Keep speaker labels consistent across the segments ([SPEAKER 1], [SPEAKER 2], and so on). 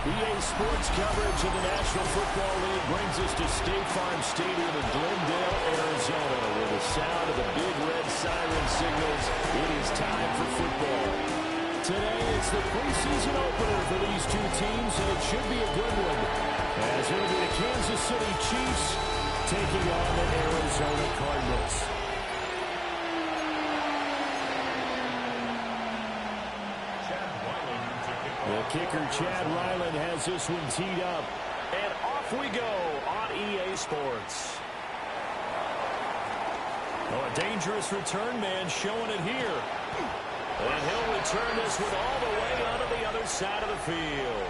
[SPEAKER 1] EA Sports coverage of the National Football League brings us to State Farm Stadium in Glendale, Arizona, where the sound of the big red siren signals it is time for football. Today, it's the preseason opener for these two teams, and it should be a good one, as it'll be the Kansas City Chiefs taking on the Arizona Cardinals. The kicker, Chad Ryland, has this one teed up. And off we go on EA Sports. Oh, a dangerous return man showing it here. And he'll return this one all the way onto the other side of the field.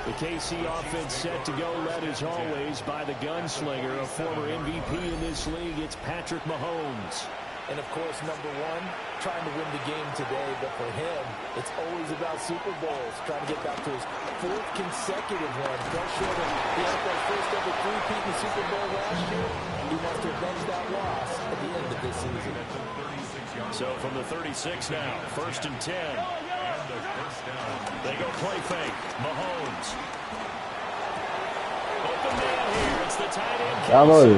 [SPEAKER 1] The KC offense set to go, led as always by the gunslinger, a former MVP in this league. It's Patrick Mahomes.
[SPEAKER 2] And, of course, number one, trying to win the game today. But for him, it's always about Super Bowls, trying to get back to his fourth consecutive one. Fell short of the NFL's first ever three-peat in the Super Bowl last year. He wants to avenge that loss at the end of this season.
[SPEAKER 1] So from the 36 now, 1st and 10. They go play fake. Mahomes. Open man here. It's the tight end. Kelce.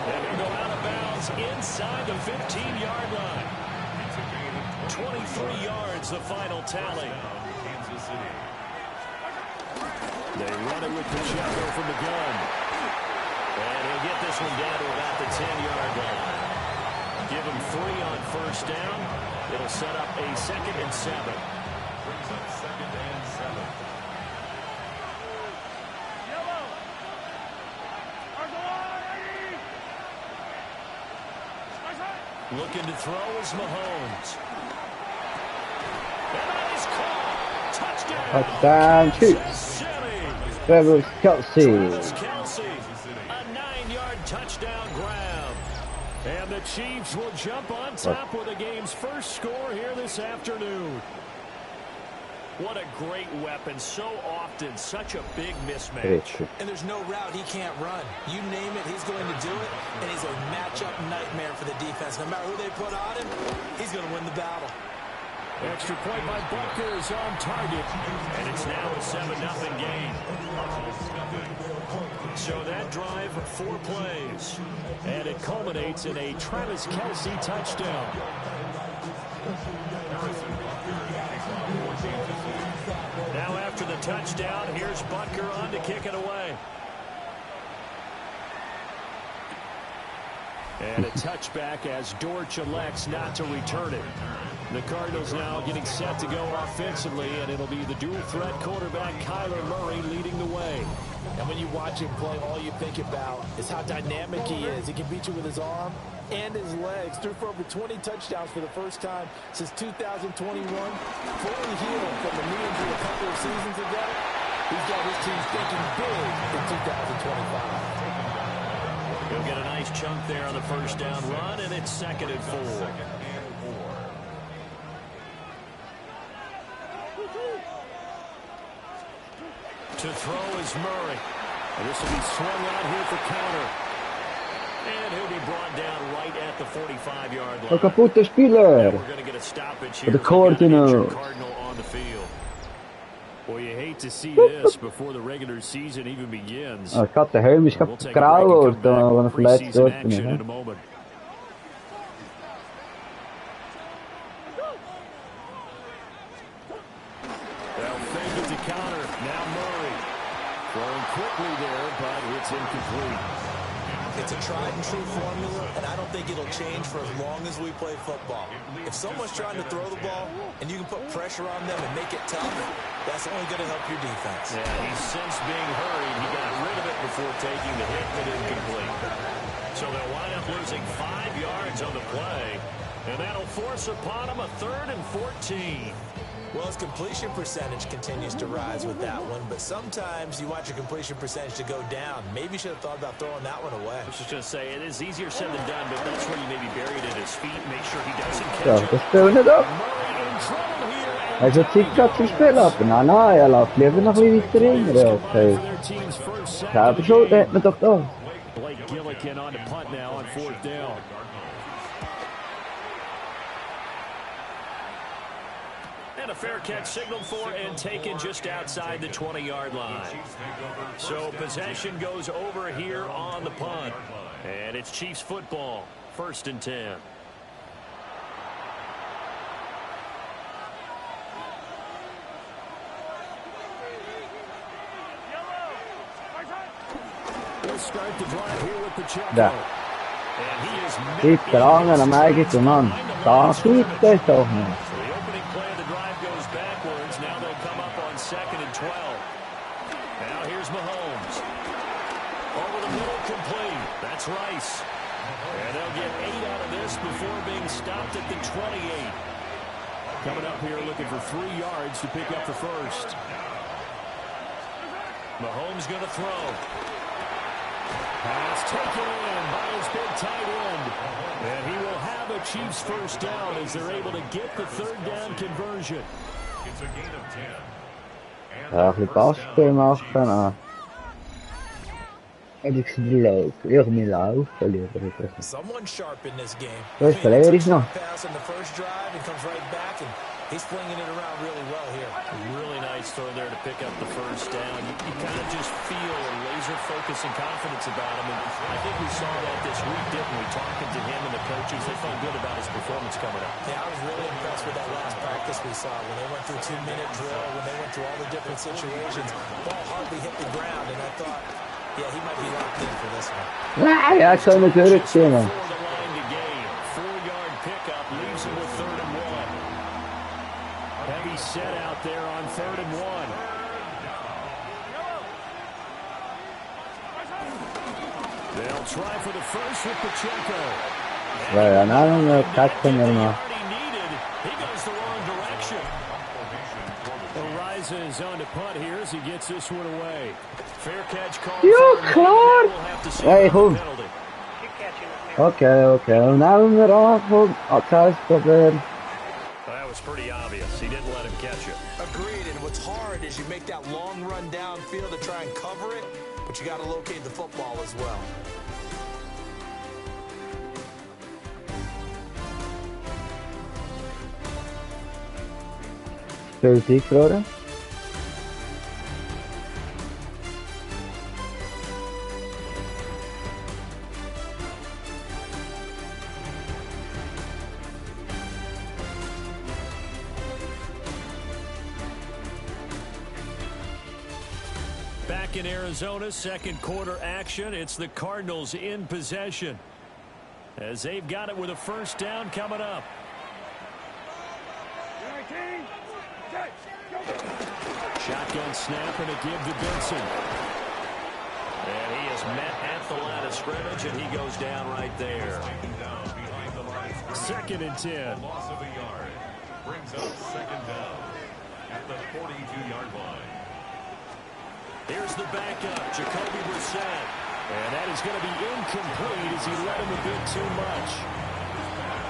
[SPEAKER 1] And he'll go out of bounds inside the 15-yard line. 23 yards, the final tally. They run it with Pacheco from the gun. And he'll get this one down to about the 10-yard line. Give him 3 on first down. It'll set up a 2nd and 7. Brings up 2nd and 7. Looking to throw is Mahomes. And that is caught. Touchdown.
[SPEAKER 3] Chiefs. Travis Kelce.
[SPEAKER 1] A 9-yard touchdown grab. And the Chiefs will jump on top with the game's first score here this afternoon. What a great weapon. So often, such a big mismatch.
[SPEAKER 2] And there's no route he can't run. You name it, he's going to do it. And he's a matchup nightmare for the defense. No matter who they put on him, he's going to win the battle.
[SPEAKER 1] Extra point by Butker is on target. And it's now a 7-0 game. So that drive, 4 plays. And it culminates in a Travis Kelce touchdown. Now after the touchdown, here's Butker on to kick it away. And a touchback as Dortch elects not to return it. The Cardinals now getting set to go offensively, and it'll be the dual-threat quarterback Kyler Murray leading the way.
[SPEAKER 2] And when you watch him play, all you think about is how dynamic he is. He can beat you with his arm and his legs. Threw for over 20 touchdowns for the first time since 2021. Fully healed from the knee injury a couple of seasons ago. He's got his team thinking big in 2025.
[SPEAKER 1] He'll get a nice chunk there on the first down run, and it's 2nd and 4. To throw is Murray. And this will be swung out here for counter. And he'll be brought down right at the 45-yard line.
[SPEAKER 3] Look at the speler.
[SPEAKER 1] We're going to get a stoppage here.
[SPEAKER 3] The Cardinal
[SPEAKER 1] on the field. Well, you hate to see this before the regular season even begins.
[SPEAKER 3] Jag ska inte höra om vi ska grava ut och den förläts upp
[SPEAKER 1] in a moment. They'll fake it to counter. Now Murray. Throwing quickly there, but it's incomplete.
[SPEAKER 2] It's a tried-and-true formula, and I don't think it'll change for as long as we play football. If someone's trying to throw the ball, and you can put pressure on them and make it tough, that's only going to help your defense.
[SPEAKER 1] Yeah, he's since being hurried. He got rid of it before taking the hit, but incomplete. So they'll wind up losing 5 yards on the play, and that'll force upon him a 3rd and 14.
[SPEAKER 2] Well, his completion percentage continues to rise with that one, but sometimes you want your completion percentage to go down. Maybe you should have thought about throwing that one away.
[SPEAKER 1] I was just going to say, it is easier said than done, but that's where you maybe bury it at his feet. Make sure he doesn't catch it.
[SPEAKER 3] Spelet upp. Jag tycker att spelarna nej alla blev nog lite längre okej. Jag förstår det men doktor.
[SPEAKER 1] Blake Gillikin on to punt now on 4th down. And a fair catch signaled for and taken just outside the 20-yard line. So possession goes over here on the punt. And it's Chiefs football, 1st and 10. We'll start the drive here with Pacheco.
[SPEAKER 3] Da. Sitter han meg ikke mann. Da skiter det så her.
[SPEAKER 1] The opening play of the drive goes backwards. Now they'll come up on 2nd and 12. Now here's Mahomes. Over the middle, complete. That's Rice. And they'll get 8 out of this before being stopped at the 28.
[SPEAKER 4] Coming up here looking for 3 yards to pick up the first.
[SPEAKER 1] Mahomes going to throw. Pass taken in by his big tight end. And he will have a Chiefs first down as they're able to get the 3rd down conversion.
[SPEAKER 4] It's a gain of 10.
[SPEAKER 3] Ja, een passpiel machen. En ik geloof, ik niet laufen liever.
[SPEAKER 2] Someone sharp in this game.
[SPEAKER 3] Dus verleden is nog.
[SPEAKER 2] Pass in the first drive and comes right back, and he's flinging it around really well here.
[SPEAKER 1] Really nice throw there to pick up the first down. You kind of just feel a laser focus and confidence about him. And I think we saw that this week, didn't we? Talking to him and the coaches, they felt good about his performance coming up.
[SPEAKER 2] Yeah, I was really impressed with that last practice we saw when they went through 2-minute drill, when they went through all the different situations. Ball hardly hit the ground, and I thought, yeah, he might be locked in for this one.
[SPEAKER 3] Nee, ja, ik zou natuurlijk zien.
[SPEAKER 1] 4-yard pickup leaves him with 3rd and 1. Heavy set out there on 3rd and 1. They'll try for the first with Pacheco.
[SPEAKER 3] Ja, nou dan kijken we maar.
[SPEAKER 1] He goes the wrong direction. Ariza is on to punt here as he gets this one away. Fair catch call.
[SPEAKER 3] Ja, klaar. Hey, goed. Oké. Nou weer af. Thuis proberen.
[SPEAKER 1] That was pretty obvious. He didn't let him catch it.
[SPEAKER 2] Agreed, and what's hard is you make that long run downfield to try and cover it, but you got to locate the football as well.
[SPEAKER 3] Politiek worden.
[SPEAKER 1] Back in Arizona, 2nd quarter action. It's the Cardinals in possession as they've got it with a first down coming up. Shotgun snap and a give to Benson. And he is met at the line of scrimmage, and he goes down right there. 2nd and 10.
[SPEAKER 4] Loss of a yard brings up 2nd down at the 42-yard line.
[SPEAKER 1] Here's the backup, Jacoby Brissett. And that is going to be incomplete as he let him a bit too much.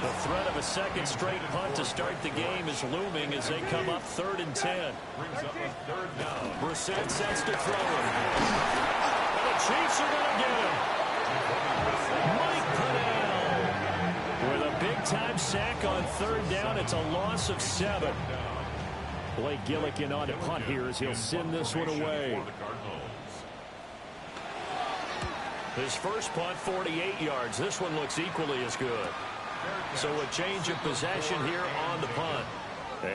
[SPEAKER 1] The threat of a 2nd straight punt to start the game is looming as they come up 3rd and 10.
[SPEAKER 4] Brings up a 3rd down.
[SPEAKER 1] Brissett sets to throw him. And the Chiefs are going to get him. Mike Pennell with a big-time sack on 3rd down. It's a loss of 7. Blake Gillikin on to punt here as he'll send this one away. His first punt, 48 yards. This one looks equally as good. So a change of possession here on the punt.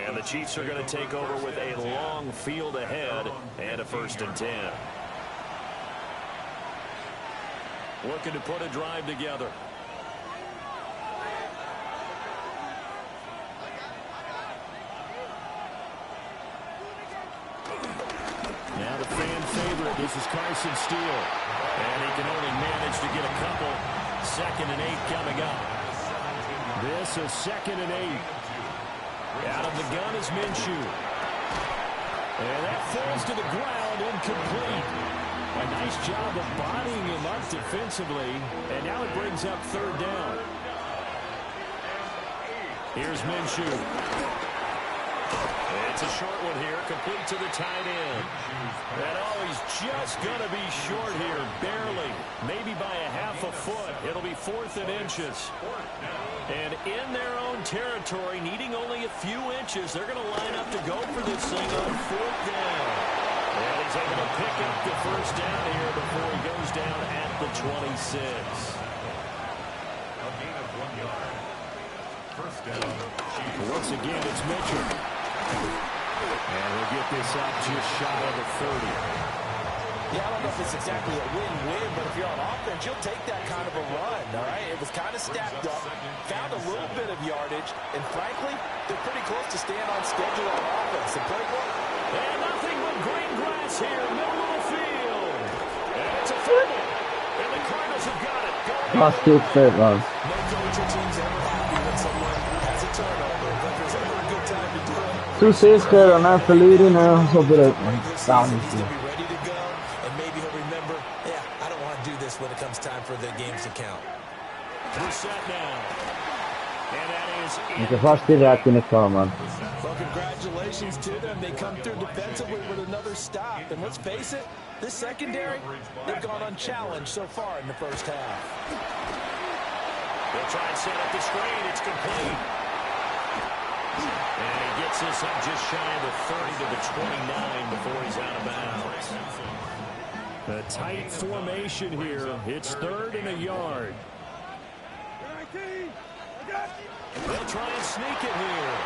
[SPEAKER 1] And the Chiefs are going to take over with a long field ahead and a 1st and 10. Looking to put a drive together. Now the fan favorite, this is Carson Steele. And he can only manage to get a couple. 2nd and 8 coming up. This is 2nd and 8. Out of the gun is Minshew. And that falls to the ground, incomplete. A nice job of bodying him up defensively. And now it brings up 3rd down. Here's Minshew. It's a short one here, complete to the tight end. And he's just going to be short here, barely. Maybe by a half a foot. It'll be 4th and inches. And in their own territory, needing only a few inches, they're going to line up to go for this thing on 4th down. And he's able to pick up the first down here before he goes down at the 26.
[SPEAKER 4] A gain of 1 yard. First down.
[SPEAKER 1] Once again, it's Mitchell. And we'll get this up just shy of the 30.
[SPEAKER 2] Yeah, I don't know if it's exactly a win-win, but if you're on offense, you'll take that kind of a run, all right? It was kind of stacked up, found a little bit of yardage, and frankly, they're pretty close to staying on schedule on offense. The playbook.
[SPEAKER 1] And nothing but green grass here, middle of the field. And it's a fumble. And the Cardinals have got it.
[SPEAKER 3] Last two straight runs.
[SPEAKER 2] No coach or team's ever happy when someone has a turnover, but there's ever a good time to do it.
[SPEAKER 3] Two saves there, and I'm leading now. So good. Down
[SPEAKER 2] He's going to be ready to go, and maybe he'll remember, yeah, I don't want to do this when it comes time for the games to count.
[SPEAKER 1] We're set now. And that is it.
[SPEAKER 3] Inte fast i rätt kvar, man.
[SPEAKER 2] Well, congratulations to them. They come through defensively with another stop. And let's face it, this secondary, they've gone unchallenged so far in the first half.
[SPEAKER 1] They'll try and set up the screen. It's complete. And he gets this up just shy of the 30 to the 29 before he's out of bounds. A tight formation here. It's 3rd and a yard. They'll try and sneak it here.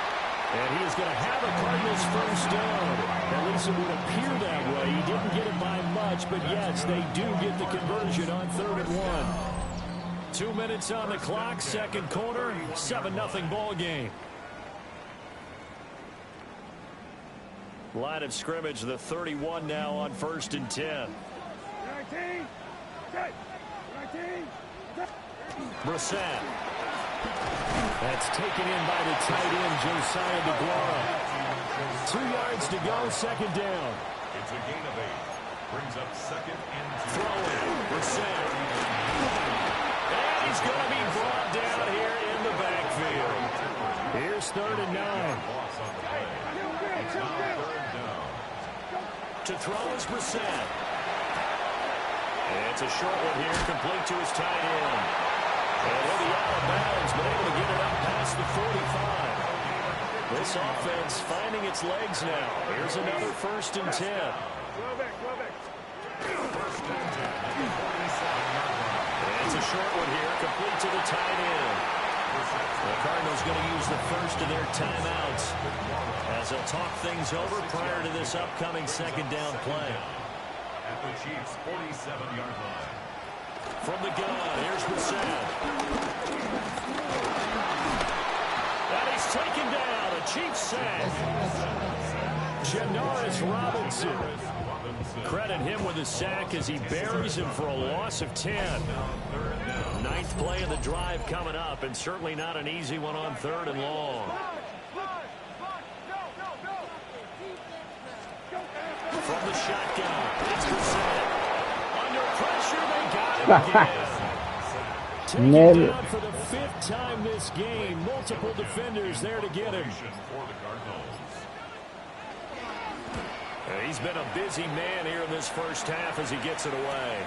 [SPEAKER 1] And he is going to have a Cardinals first down. At least it would appear that way. He didn't get it by much, but yes, they do get the conversion on 3rd and 1. 2 minutes on the clock, second quarter, 7-0 ball game. Line of scrimmage, the 31 now on 1st and 10. Brissett. That's taken in by the tight end, Josiah DeGuara. 2 yards to go, second down.
[SPEAKER 4] It's a gain of 8. Brings up 2nd and 2.
[SPEAKER 1] Throwing, Brissett. And he's going to be brought down here in the backfield. Here's 3rd and 9.
[SPEAKER 4] Loss on the play. It's now 3rd down.
[SPEAKER 1] To throw is Brissett. It's a short one here, complete to his tight end. And he'll be out of bounds, but able to get it up past the 45. This offense finding its legs now. Here's another 1st and 10. And it's a short one here, complete to the tight end. The Cardinals going to use the first of their timeouts as they'll talk things over prior to this upcoming second down play.
[SPEAKER 4] At the Chiefs' 47-yard line.
[SPEAKER 1] From the gun, here's Brissett. And he's taken down. A Chiefs sack. Janoris Robinson. Credit him with a sack as he buries him for a loss of 10. 9th play of the drive coming up, and certainly not an easy one on 3rd and long. From the shotgun, it's Brissett. Under pressure, they got him again. Taken down for the 5th time this game. Multiple defenders there to get him.
[SPEAKER 4] For the Cardinals.
[SPEAKER 1] He's been a busy man here in this first half as he gets it away.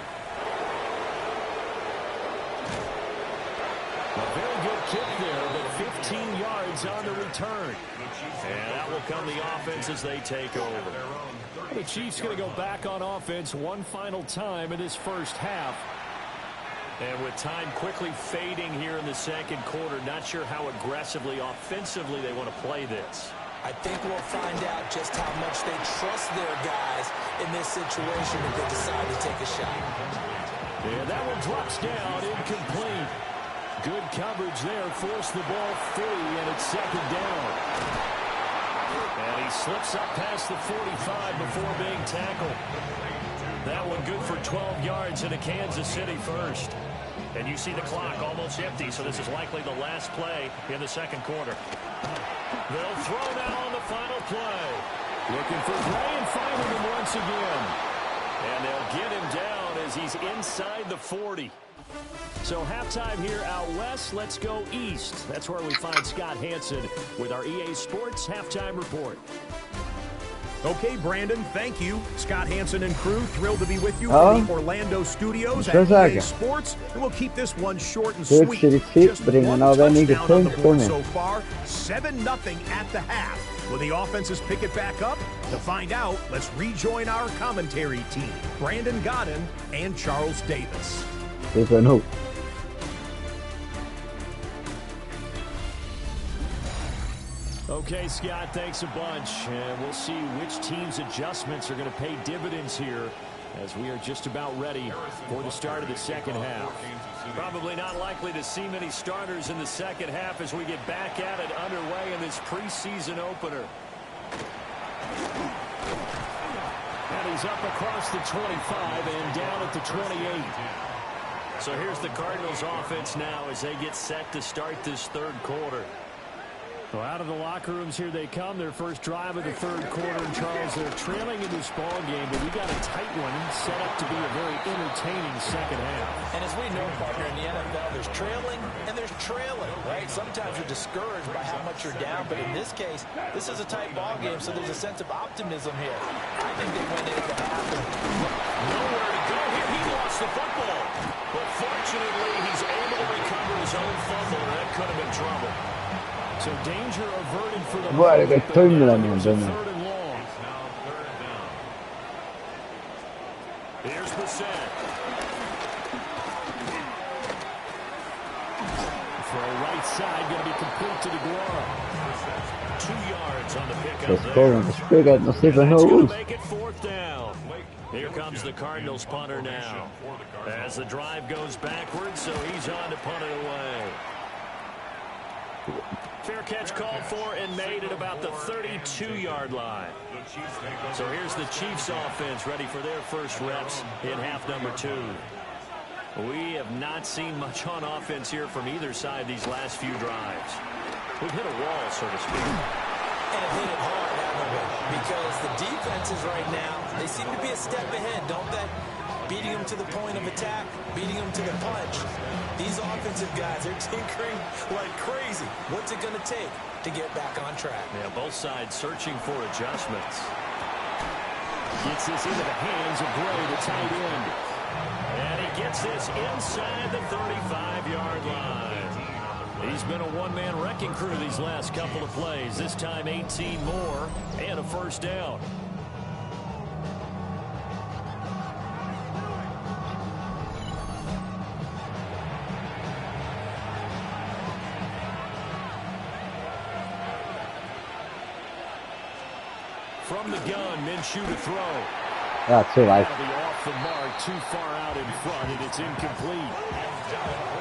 [SPEAKER 1] A very good kick there, but 15 yards on the return. And that will come the offense as they take over. The Chiefs going to go back on offense one final time in this first half. And with time quickly fading here in the second quarter, not sure how aggressively, offensively they want to play this.
[SPEAKER 2] I think we'll find out just how much they trust their guys in this situation if they decide to take a shot.
[SPEAKER 1] And that one drops down, incomplete. Good coverage there, forced the ball free, and it's second down. And he slips up past the 45 before being tackled. That one good for 12 yards in a Kansas City first. And you see the clock almost empty, so this is likely the last play in the second quarter. They'll throw now on the final play. Looking for Gray and finding him once again. And they'll get him down down as he's inside the 40. So halftime here out west. Let's go east. That's where we find Scott Hanson with our EA Sports Halftime Report.
[SPEAKER 5] Okay, Brandon, thank you. Scott Hanson and crew, thrilled to be with you from the Orlando studios at EA Sports. And we'll keep this one short and sweet. Just one touchdown on the board so far, 7-0 at the half. Will the offenses pick it back up? To find out, let's rejoin our commentary team, Brandon Godden and Charles Davis.
[SPEAKER 1] Okay, Scott, thanks a bunch. And we'll see which team's adjustments are going to pay dividends here as we are just about ready for the start of the second half. Probably not likely to see many starters in the second half as we get back at it underway in this preseason opener. And he's up across the 25 and down at the 28. So here's the Cardinals offense now as they get set to start this third quarter. So out of the locker rooms here they come, their first drive of the third quarter. And Charles, they're trailing in this ball game, but we got a tight one set up to be a very entertaining second half.
[SPEAKER 2] And as we know, partner, in the NFL, there's trailing and there's trailing, right? Sometimes you're discouraged by how much you're down, but in this case, this is a tight ball game, so there's a sense of optimism here. I think they went into the half.
[SPEAKER 1] Nowhere to go here. He lost the football, but fortunately, he's able to recover his own fumble, and that could have been trouble. So danger averted for the
[SPEAKER 3] Guarda che third and long.
[SPEAKER 1] Here's Brissett. Throw right side, going to be complete to DeGuara. 2 yards on the pickup there.
[SPEAKER 3] That's
[SPEAKER 1] going to make it fourth down. Here comes the Cardinals punter now. As the drive goes backwards, so he's on to punt it away. Fair catch called for and made at about the 32-yard line. So here's the Chiefs offense ready for their first reps in half number 2. We have not seen much on offense here from either side these last few drives. We've hit a wall, so to speak.
[SPEAKER 2] And hit it hard, haven't we? Because the defenses right now, they seem to be a step ahead, don't they? Beating them to the point of attack, beating them to the punch. These offensive guys are tinkering like crazy. What's it going to take to get back on track?
[SPEAKER 1] Yeah, both sides searching for adjustments. Gets this into the hands of Gray, the tight end. And he gets this inside the 35-yard line. He's been a one-man wrecking crew these last couple of plays. This time 18 more and a first down. From the gun, Minshew to throw.
[SPEAKER 3] That's it, like.
[SPEAKER 1] Off the mark, too far out in front, and it's incomplete.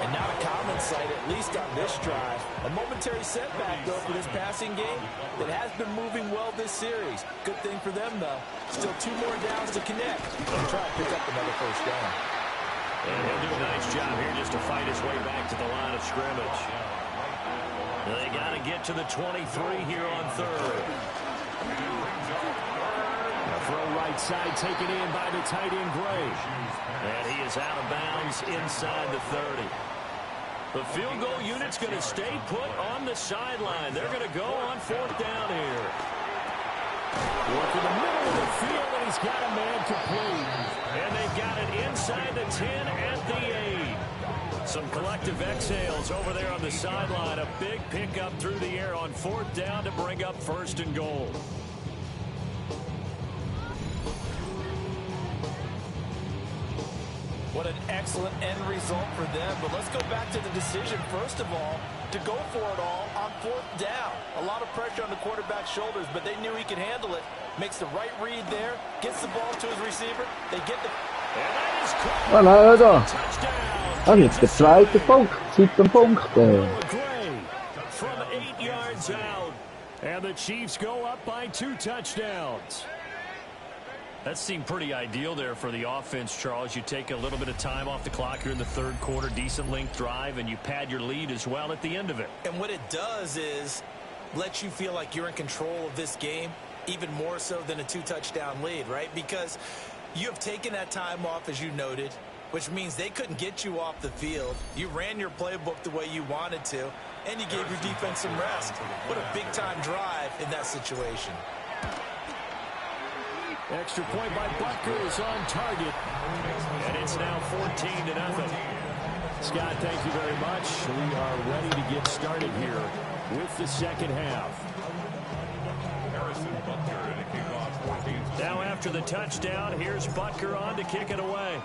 [SPEAKER 2] And not a common sight, at least on this drive. A momentary setback, though, for this passing game that has been moving well this series. Good thing for them, though. Still 2 more downs to connect. They'll try to pick up another first down.
[SPEAKER 1] And he'll do a nice job here just to fight his way back to the line of scrimmage. They got to get to the 23 here on third. Throw right side taken in by the tight end Gray. And he is out of bounds inside the 30. The field goal unit's going to stay put on the sideline. They're going to go on fourth down here. Work in the middle of the field, and he's got a man complete. And they've got it inside the 10 at the 8. Some collective exhales over there on the sideline. A big pickup through the air on fourth down to bring up first and goal.
[SPEAKER 2] What an excellent end result for them. But let's go back to the decision, first of all, to go for it all on fourth down. A lot of pressure on the quarterback's shoulders, but they knew he could handle it. Makes the right read there, gets the ball to his receiver. They get the...
[SPEAKER 3] Ja, nej då. Han hittar zweite Punkt. 17 punkter.
[SPEAKER 1] From 8 yards out. And the Chiefs go up by 2 touchdowns. That seemed pretty ideal there for the offense, Charles. You take a little bit of time off the clock here in the third quarter, decent length drive, and you pad your lead as well at the end of it.
[SPEAKER 2] And what it does is let you feel like you're in control of this game, even more so than a 2-touchdown lead, right? Because You have taken that time off, as you noted, which means they couldn't get you off the field. You ran your playbook the way you wanted to, and you gave your defense some rest. What a big-time drive in that situation.
[SPEAKER 1] Extra point by Butker is on target. And it's now 14-0. Scott, thank you very much. We are ready to get started here with the second half. Now after the touchdown, here's Butker on to kick it away.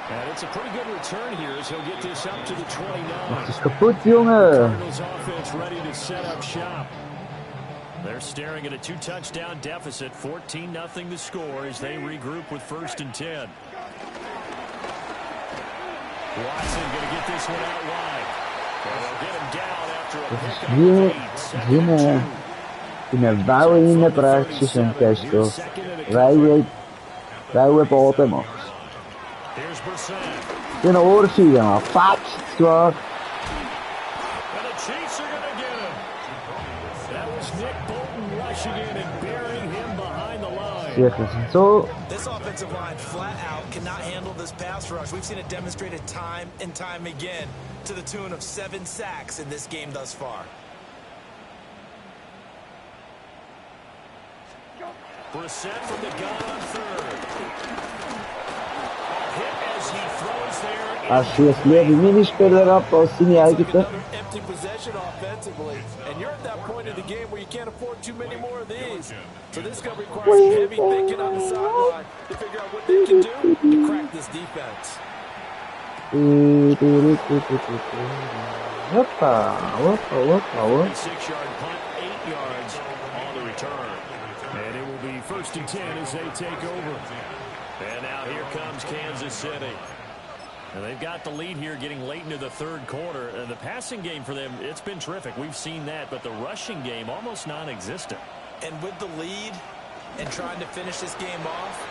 [SPEAKER 1] And it's a pretty good return here as he'll get this up to the 29.
[SPEAKER 3] Mach das kaputt, Junge.
[SPEAKER 1] Cardinals offense ready to set up shop. They're staring at a 2-touchdown deficit, 14-0 the score as they regroup with 1st and 10. Watson going to get this one out wide. And they'll get him down after a pickup.
[SPEAKER 3] In Wellen reinbrechst und gehst du Wellen Boden machst.
[SPEAKER 1] Here's Brissett.
[SPEAKER 3] Den Ohrfeigen, man. Fatsch, zwar.
[SPEAKER 1] And the Chiefs are going to get him. That was Nick Bolton rushing in and burying him behind the line.
[SPEAKER 3] Sicher sind so.
[SPEAKER 2] This offensive line flat out cannot handle this pass rush. We've seen it demonstrated time and time again to the tune of 7 sacks in this game thus far.
[SPEAKER 1] Brissett from the gun on 3rd. Hit as he throws there.
[SPEAKER 3] Schießt lieber Minispieler ab als seine eigenen.
[SPEAKER 2] Empty possession offensively, and you're at that point in the game where you can't afford too many more of these. So this is going to require some heavy thinking on the sideline to figure out what they can do to crack this defense.
[SPEAKER 3] Whoppa.
[SPEAKER 1] 6-yard punt, 8 yards on the return. And it will be 1st and 10 as they take over. And now here comes Kansas City. And they've got the lead here getting late into the 3rd quarter. And the passing game for them, it's been terrific. We've seen that, but the rushing game almost non-existent.
[SPEAKER 2] And with the lead and trying to finish this game off,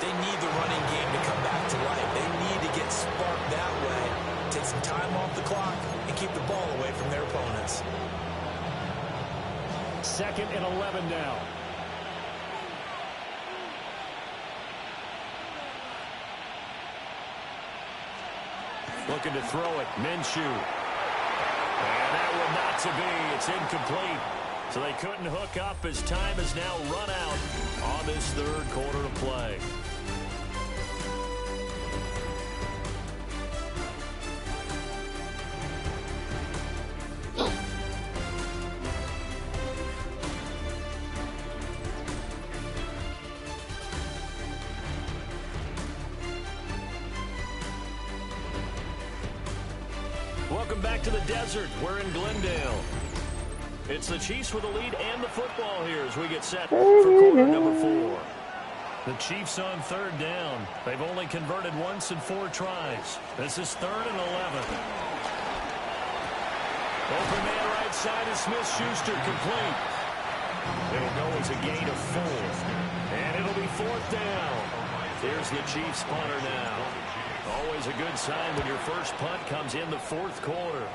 [SPEAKER 2] they need the running game to come back to life. They need to get sparked that way, take some time off the clock, and keep the ball away from their opponents.
[SPEAKER 1] 2nd and 11 now. Looking to throw it, Minshew. And that one not to be. It's incomplete. So they couldn't hook up as time has now run out on this 3rd quarter of play. Welcome back to the desert. We're in Glendale. It's the Chiefs with the lead and the football here as we get set for quarter number 4. The Chiefs on 3rd down. They've only converted once in 4 tries. This is 3rd and 11. Open man right side is Smith-Schuster, complete. It'll go as a gain of 4. And it'll be 4th down. Here's the Chiefs punter now. Always a good sign when your first punt comes in the 4th quarter.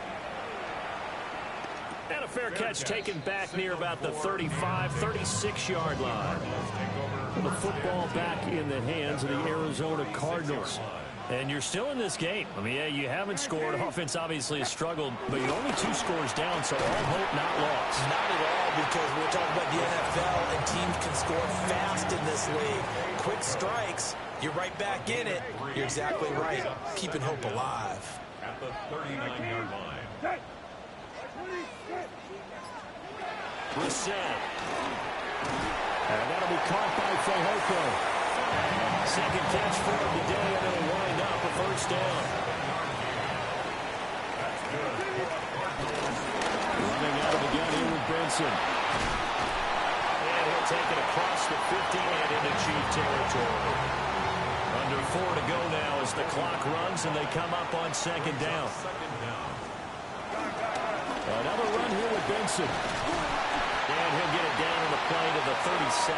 [SPEAKER 1] And a fair catch taken back near about the 35, 36-yard line. The football back in the hands of the Arizona Cardinals. And you're still in this game. I mean, yeah, you haven't scored. Offense obviously has struggled, but you're only 2 scores down, so all hope not lost.
[SPEAKER 2] Not at all, because we're talking about the NFL, and teams can score fast in this league. Quick strikes, you're right back in it. You're exactly right. Keeping hope alive.
[SPEAKER 4] At the 39-yard line.
[SPEAKER 1] Brissett. And that'll be caught by Fehoko. Second catch for him today, and it'll wind up a 1st down. Running out of the gun here with Benson. And he'll take it across the 50 and into Chief territory. Under 4 to go now as the clock runs and they come up on 2nd down. Another run here with Benson. And he'll get it down on the play to the 37.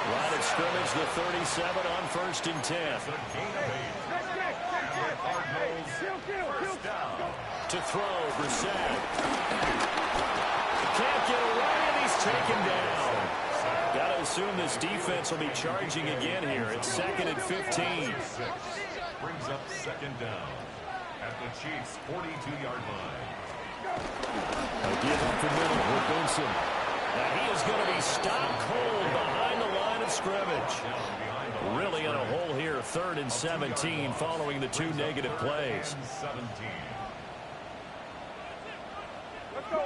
[SPEAKER 1] Line of scrimmage, the 37 on 1st and 10. To throw, Brissett. can't get away, and he's taken down. Got to assume this defense will be charging again here. It's 2nd and 15.
[SPEAKER 4] Brings up 2nd down at the Chiefs' 42-yard line.
[SPEAKER 1] A give up the middle with Benson. Now he is going to be stopped cold behind the line of scrimmage. Really in a hole here, 3rd and 17 following the 2 negative plays.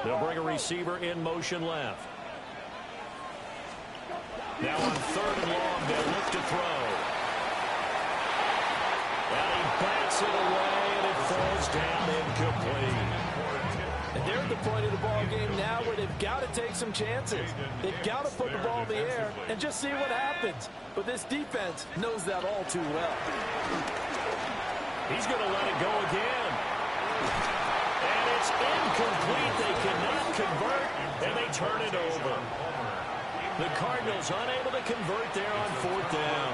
[SPEAKER 1] They'll bring a receiver in motion left. Now on 3rd and long, they'll look to throw. And he bats it away, and it falls down incomplete.
[SPEAKER 2] And they're at the point of the ball game now where they've got to take some chances. They've got to put the ball in the air and just see what happens. But this defense knows that all too well.
[SPEAKER 1] He's going to let it go again. And it's incomplete. They cannot convert, and they turn it over. The Cardinals unable to convert there on 4th down.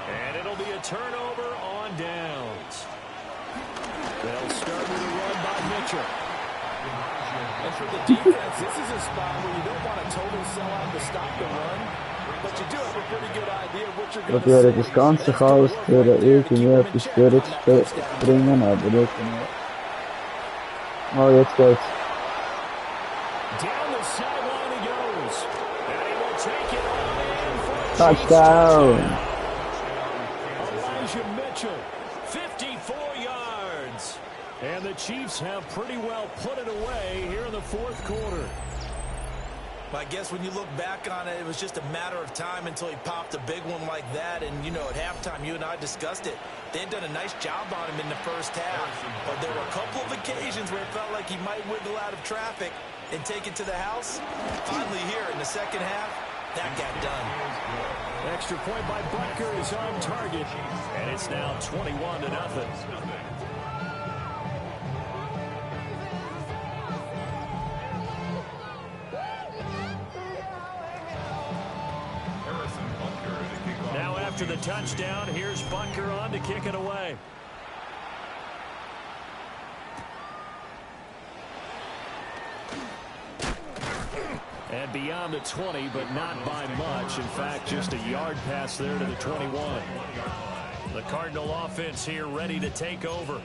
[SPEAKER 1] And it'll be a turnover on downs. They'll start with a run by Mitchell.
[SPEAKER 2] And for the defense, this is a spot where you don't want a total sellout to stop the run, but you do have a pretty good idea of what you're going to
[SPEAKER 3] probeer het dus kansen chaos voor de ultimate op de spirit te brengen, maar dat lukt niet. Oh, jetzt geht's.
[SPEAKER 1] Down the sideline he goes. And he will take it on in for a
[SPEAKER 3] Touchdown.
[SPEAKER 1] Elijah Mitchell, 54 yards. And the Chiefs have pretty well put it away here in the 4th quarter.
[SPEAKER 2] I guess when you look back on it, it was just a matter of time until he popped a big one like that. And, you know, at halftime, you and I discussed it. They had done a nice job on him in the first half. But there were a couple of occasions where it felt like he might wiggle out of traffic and take it to the house. Finally here in the second half, that got done.
[SPEAKER 1] Extra point by Butker is on target. And it's now 21-0. Now after the touchdown, here's Butker on to kick it away. And beyond the 20, but not by much. In fact, just a yard pass there to the 21. The Cardinal offense here ready to take over.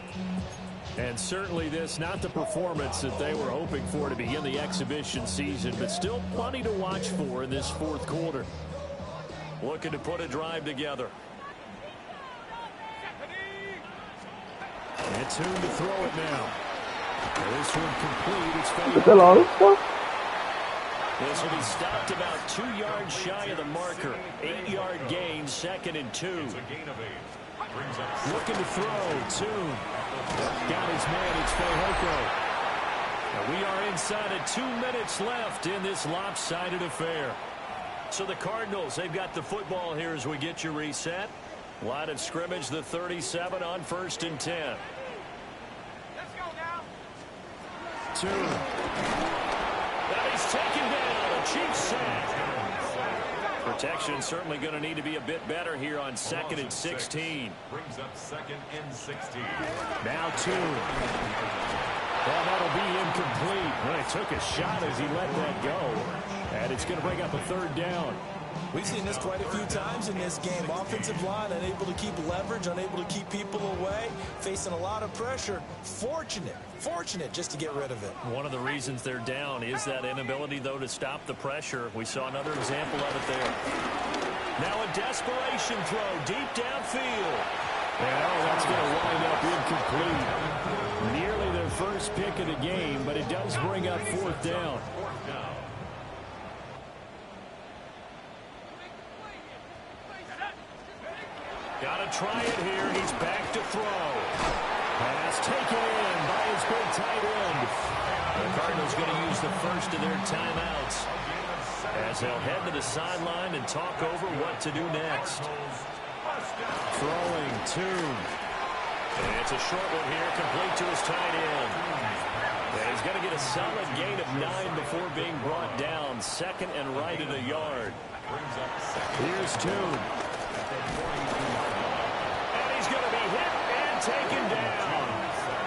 [SPEAKER 1] And certainly this, not the performance that they were hoping for to begin the exhibition season, but still plenty to watch for in this 4th quarter. Looking to put a drive together. And Tune to throw it now. This one complete. It's this will be stopped about 2 yards shy of the marker. 8-yard gain, 2nd and 2. Looking to throw. Tune. Got his man. It's Fehoko. And we are inside of 2 minutes left in this lopsided affair. So the Cardinals, they've got the football here as we get you reset. Line of scrimmage, the 37 on 1st and 10.
[SPEAKER 6] Let's go now.
[SPEAKER 1] Tune. Now he's taken down. A Chiefs sack. Protection certainly going to need to be a bit better here on 2nd and 16.
[SPEAKER 4] Brings up 2nd and 16.
[SPEAKER 1] Now Tune. Well, that'll be incomplete. Well, he took a shot as he let that go. And it's going to bring up a 3rd down.
[SPEAKER 2] We've seen this quite a few times in this game. Offensive line unable to keep leverage, unable to keep people away, facing a lot of pressure. Fortunate just to get rid of it.
[SPEAKER 1] One of the reasons they're down is that inability, though, to stop the pressure. We saw another example of it there. Now a desperation throw deep downfield. And that's going to wind up incomplete. Nearly their first pick of the game, but it does bring up 4th down. Got to try it here. He's back to throw. Pass taken in by his big tight end. The Cardinals going to use the first of their timeouts as they'll head to the sideline and talk over what to do next. Throwing Tune. And it's a short one here, complete to his tight end. And he's going to get a solid gain of 9 before being brought down. 2nd and right at a yard. Here's Tune. And he's going to be hit and taken down.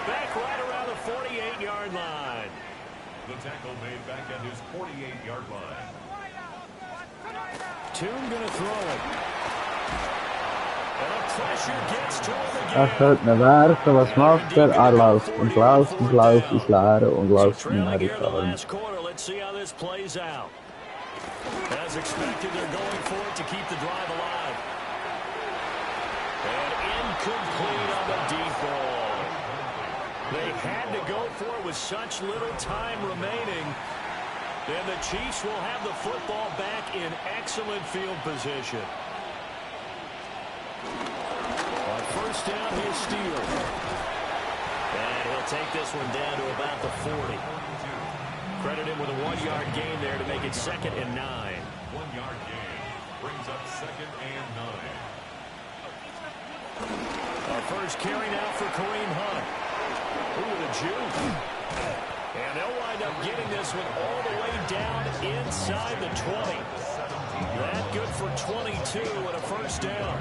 [SPEAKER 1] Back right around the 48-yard line.
[SPEAKER 4] The tackle made back at his 48-yard line.
[SPEAKER 1] Toon going to throw it. And the pressure gets to him again.
[SPEAKER 3] Echt, naar waar, was master, Arlaus, und Laus ist Lare, und Laus
[SPEAKER 1] So trailing here in the last quarter. Let's see how this plays out. As expected, they're going for it to keep the drive alive. And incomplete on the deep ball. They had to go for it with such little time remaining. And the Chiefs will have the football back in excellent field position. On first down, here's Steele. And he'll take this one down to about the 40. Credit him with a 1-yard gain there to make it 2nd and 9.
[SPEAKER 4] 1-yard gain brings up 2nd and 9.
[SPEAKER 1] Our first carry now for Kareem Hunt. Ooh, the juke. And they'll wind up getting this one all the way down inside the 20. That good for 22 and a first down.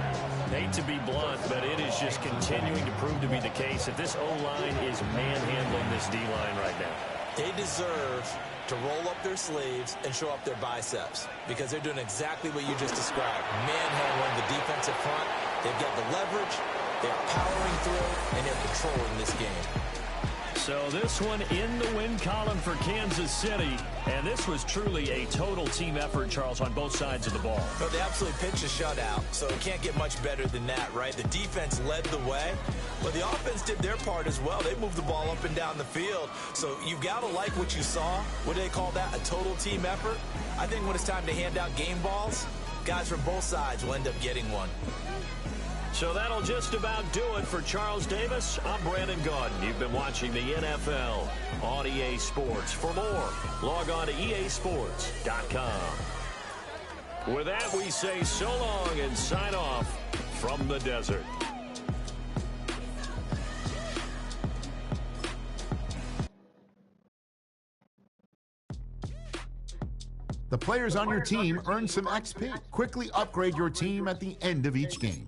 [SPEAKER 1] Hate to be blunt, but it is just continuing to prove to be the case that this O-line is manhandling this D-line right now.
[SPEAKER 2] They deserve to roll up their sleeves and show up their biceps because they're doing exactly what you just described. Manhandling the defensive front. They've got the leverage, they're powering through, and they're controlling this game.
[SPEAKER 1] So this one in the win column for Kansas City. And this was truly a total team effort, Charles, on both sides of the ball.
[SPEAKER 2] So they absolutely pitched a shutout, so it can't get much better than that, right? The defense led the way, but the offense did their part as well. They moved the ball up and down the field. So you've got to like what you saw. What do they call that? A total team effort? I think when it's time to hand out game balls, guys from both sides will end up getting one.
[SPEAKER 1] So that'll just about do it for Charles Davis. I'm Brandon Gaudin. You've been watching the NFL on EA Sports. For more, log on to easports.com. With that, we say so long and sign off from the desert.
[SPEAKER 7] The players on your team earn some XP. Quickly upgrade your team at the end of each game.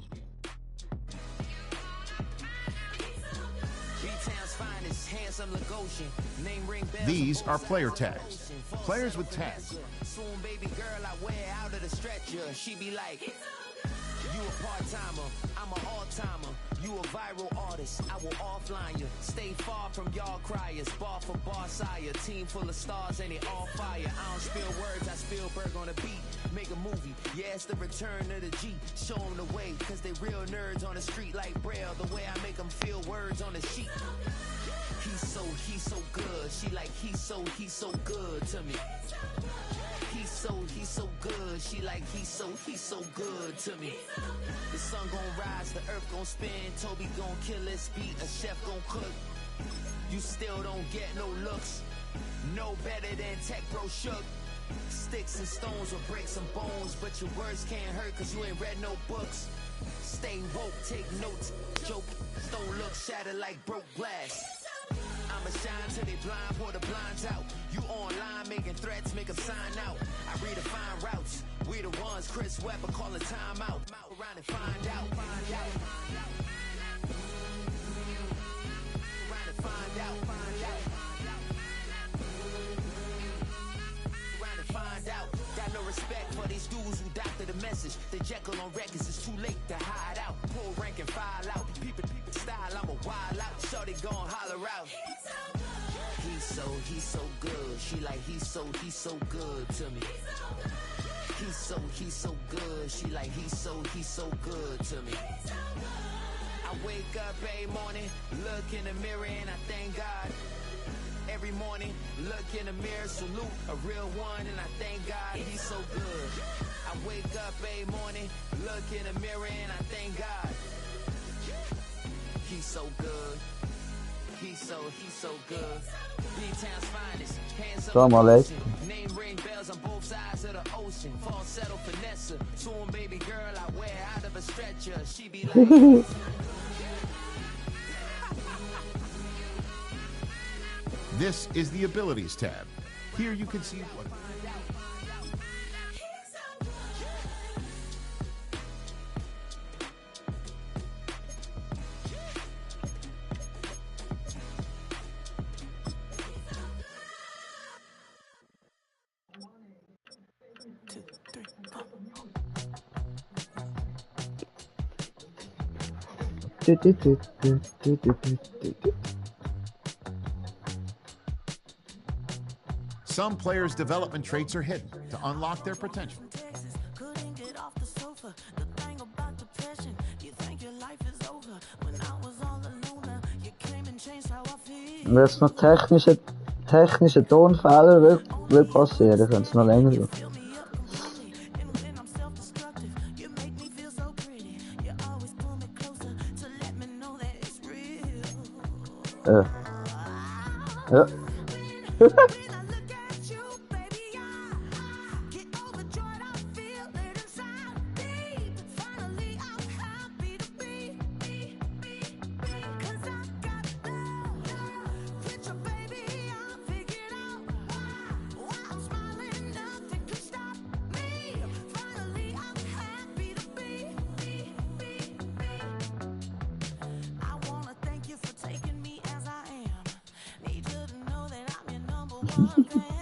[SPEAKER 7] These are player tags. Players with tags.
[SPEAKER 8] Soon, baby girl, I wear out of the stretcher. She be like, you a part-timer, I'm an all-timer. You a viral artist, I will offline you. Stay far from y'all criers, bar for bar sire. Team full of stars and it all fire. I don't spill words, I spill Berg on a beat. Make a movie, yeah, it's the return of the G. Show them the way, cause they real nerds on the street like Braille. The way I make them feel words on the sheet. He's so good. She like, he's so good to me. He's so good. She like, he's so good to me. The sun gon' rise, the earth gon' spin. Toby gon' kill this beat, a chef gon' cook. You still don't get no looks. No better than Tech Bro Shook. Sticks and stones will break some bones, but your words can't hurt cause you ain't read no books. Stay woke, take notes, joke. Don't look shattered like broke glass. I'ma shine till they blind, pour the blinds out. You online making threats, make them sign out. I redefine routes. We the ones Chris Webber call a timeout. Around and find out. Around and find out. Around and find out. Got no respect for these dudes who doctor the message. The Jekyll on records, it's too late to hide out. Pull rank and file out. People style, I'm a wild out. Shorty gon' holler out. He's so good. She like, he's so good to me. He's so good. She like, he's so good to me. I wake up every morning, look in the mirror and I thank God. Every morning, look in the mirror, salute a real one and I thank God he's so good. I wake up every morning, look in the mirror and I thank God. He's so good. He's so good. B-Town's finest. Hands up. Name ring bells on both sides of the ocean. Falsetto finesse. Soon baby girl I wear out of a stretcher. She be like
[SPEAKER 7] This is the Abilities tab. Here you can see what Some players' development traits are hidden to unlock their potential.
[SPEAKER 3] Wenn es noch technische Tonfehler will passieren, könnte es noch länger gehen. Ja.
[SPEAKER 8] One